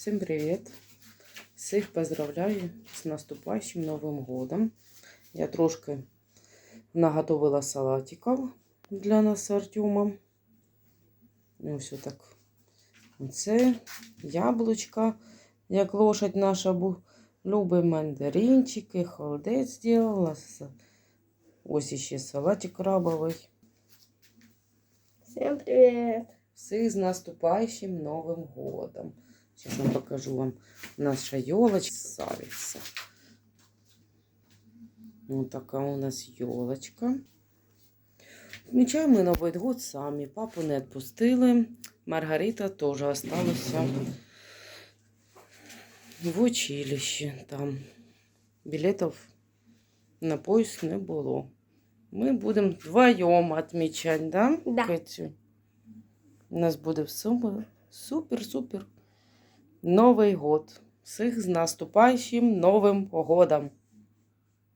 Всем привет! Всех поздравляю с наступающим Новым годом. Я трошки наготовила салатиков для нас з Артемом. Ну, все так. Це яблучка, як лошадь наша любить, мандаринчики, холодець зробила. Ось іще салатик крабовий. Всем привет! Всех с наступающим Новым годом. Сейчас я покажу вам наша елочка. Савица. Вот такая у нас елочка. Отмечаем мы Новый год сами. Папу не отпустили. Маргарита тоже осталась в училище. Там билетов на поезд не было. Мы будем вдвоем отмечать, да? Да. Катю? У нас буде супер-супер Новий год. Всіх з наступаючим Новим годом!